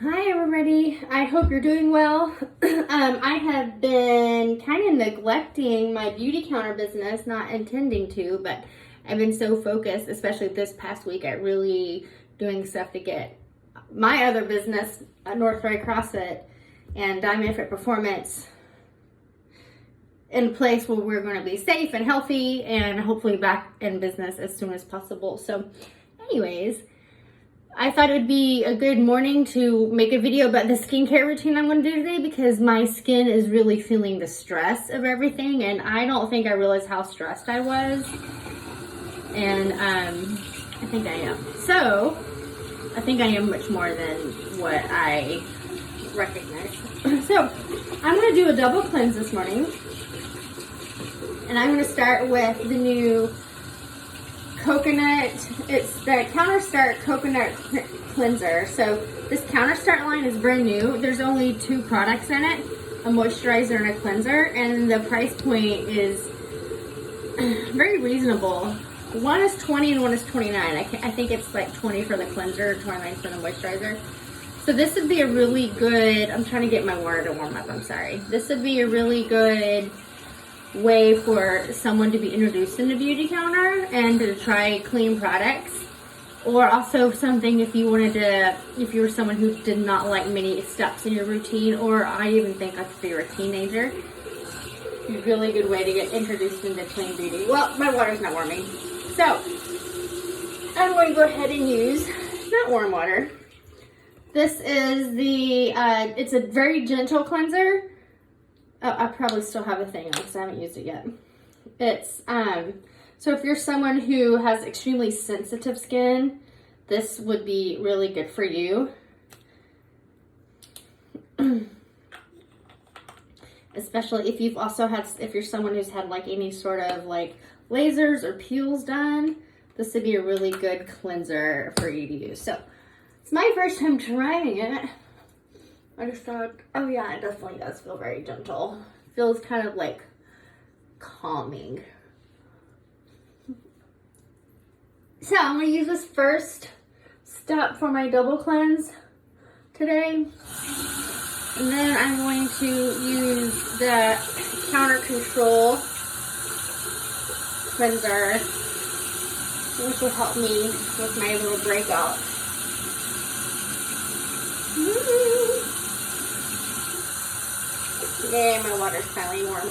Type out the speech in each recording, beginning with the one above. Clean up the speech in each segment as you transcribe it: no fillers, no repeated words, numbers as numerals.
Hi everybody, I hope you're doing well. I have been kind of neglecting my beauty counter business, not intending to, but I've been so focused, especially this past week, at really doing stuff to get my other business, Northbury CrossFit and Diamond Fit Performance, in a place where we're going to be safe and healthy and hopefully back in business as soon as possible. So anyways, I thought it would be a good morning to make a video about the skincare routine I'm going to do today because my skin is really feeling the stress of everything, and I don't think I realized how stressed I was, and I think I am. So I think I am much more than what I recognize. So I'm going to do a double cleanse this morning, and I'm going to start with the new coconut. It's the Counterstart Coconut Cleanser. So this Counterstart line is brand new. There's only 2 products in it, a moisturizer and a cleanser, and the price point is very reasonable. One is $20 and one is $29. I think it's like $20 for the cleanser, $29 for the moisturizer. So this would be a really good, I'm trying to get my water to warm up, I'm sorry. This would be a really good way for someone to be introduced in the beauty counter and to try clean products, or also something if you wanted to, if you were someone who did not like many steps in your routine, or I even think if you're a teenager, a really good way to get introduced into clean beauty. Well, my water's not warming, so I'm going to go ahead and use not warm water. This is the it's a very gentle cleanser. Oh, I probably still have a thing on because I haven't used it yet. It's, so if you're someone who has extremely sensitive skin, this would be really good for you. Especially if you've also had, if you're someone who's had like any sort of like lasers or peels done, this would be a really good cleanser for you to use. So it's my first time trying it. I just thought, oh yeah, it definitely does feel very gentle. Feels kind of like calming. So I'm going to use this first step for my double cleanse today. And then I'm going to use the Counter Control cleanser, which will help me with my little breakout. Yay, my water's finally warm.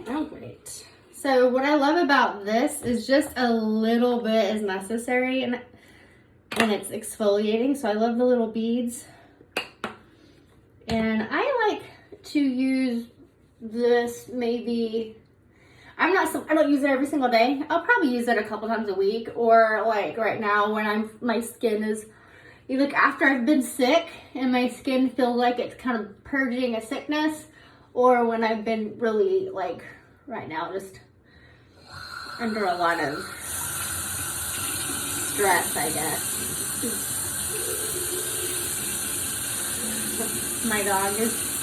Oh, great. So what I love about this is just a little bit is necessary, and it's exfoliating. So I love the little beads. And I like to use this maybe, I don't use it every single day. I'll probably use it a couple times a week, or like right now when my skin is, like after I've been sick and my skin feels like it's kind of purging a sickness, or when I've been really like right now just under a lot of stress, I guess. My dog is,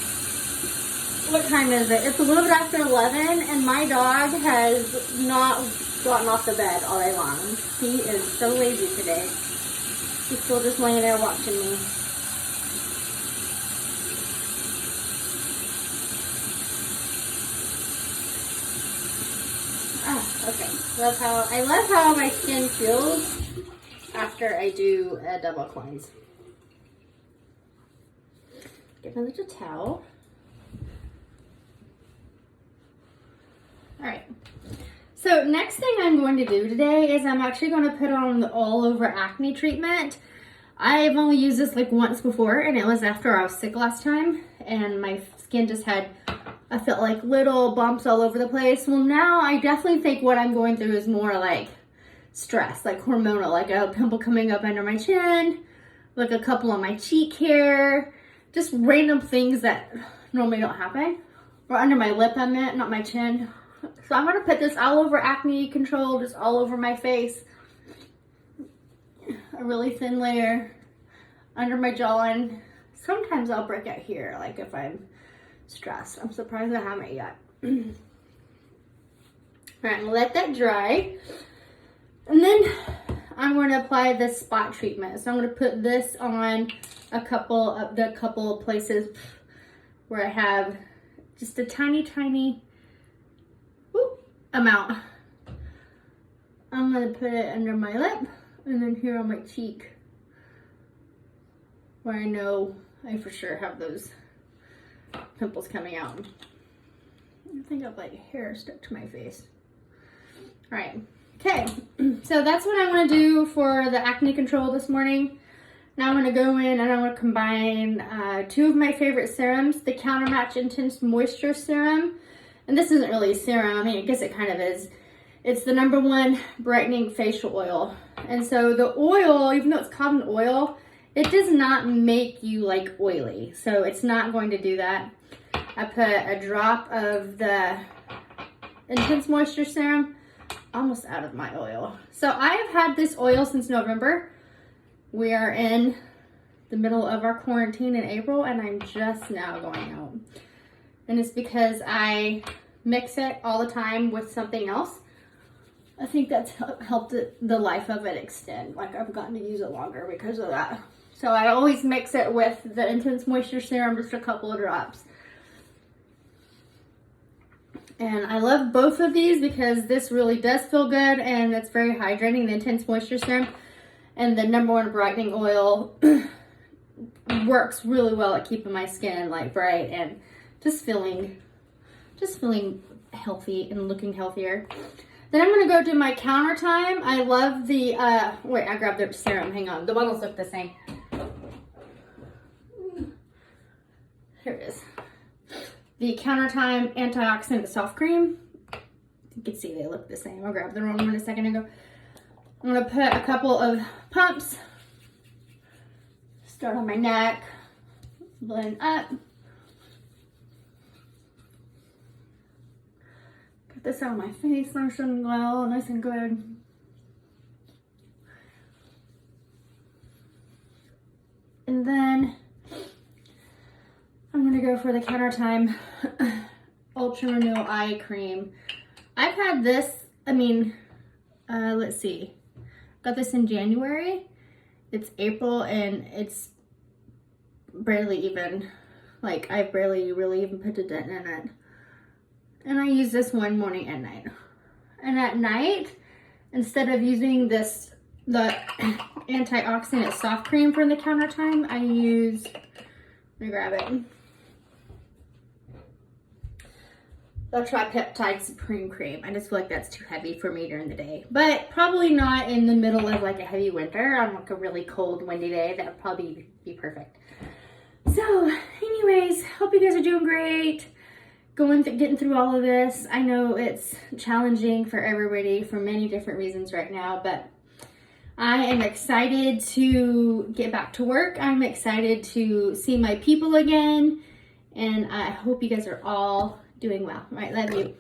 what time is it? It's a little bit after 11, and my dog has not gotten off the bed all day long. He is so lazy today. He's still just laying there watching me. Oh, okay. I love how my skin feels after I do a double cleanse. Get my little towel. All right, so next thing I'm going to do today is I'm actually going to put on the all over acne treatment. I've only used this like once before, and it was after I was sick last time, and my skin just had, I felt like little bumps all over the place. Well, now I definitely think what I'm going through is more like stress, like hormonal, like a pimple coming up under my chin, like a couple on my cheek here, just random things that normally don't happen, or under my lip, I meant, not my chin. So I'm going to put this all over acne control, just all over my face. A really thin layer under my jawline. Sometimes I'll break out here, like if I'm stressed. I'm surprised I haven't yet. Alright, I'm gonna let that dry. And then I'm going to apply this spot treatment. So I'm going to put this on a couple of places where I have just a tiny amount. I'm going to put it under my lip and then here on my cheek where I know I for sure have those pimples coming out. I think I've like hair stuck to my face. All right. Okay, so that's what I'm going to do for the acne control this morning. Now I'm going to go in and I'm going to combine two of my favorite serums, the Countermatch Intense Moisture Serum. And this isn't really a serum, I mean, I guess it kind of is. It's the #1 brightening facial oil. And so the oil, even though it's called an oil, it does not make you like oily. So it's not going to do that. I put a drop of the Intense Moisture Serum, almost out of my oil. So I have had this oil since November. We are in the middle of our quarantine in April and I'm just now going out. And it's because I mix it all the time with something else. I think that's helped the life of it extend. Like I've gotten to use it longer because of that. So I always mix it with the Intense Moisture Serum, just a couple of drops. And I love both of these because this really does feel good and it's very hydrating, the Intense Moisture Serum. And the #1 brightening oil works really well at keeping my skin like bright and just feeling healthy and looking healthier. Then I'm gonna go do my counter time. I love the, wait, I grabbed the serum, hang on. The bottles look the same. Here it is. The Counter Time Antioxidant Soft Cream. You can see they look the same. I'll grab the wrong one a second ago. I'm gonna put a couple of pumps. Start on my neck, blend up. Get this out of my face, nice and well, nice and good. And then I'm gonna go for the Counter Time Ultra Renewal Eye Cream. I've had this, I mean, let's see. Got this in January. It's April and it's barely even, like I barely really even put a dent in it. And I use this one morning and night. And at night, instead of using the antioxidant soft cream from the Counter Time, I use, let me grab it. The Tripeptide Supreme Cream. I just feel like that's too heavy for me during the day. But probably not in the middle of like a heavy winter. On like a really cold, windy day. That would probably be perfect. So, anyways, hope you guys are doing great. Getting through all of this. I know it's challenging for everybody for many different reasons right now. But I am excited to get back to work. I'm excited to see my people again. And I hope you guys are all doing well. All right, love you.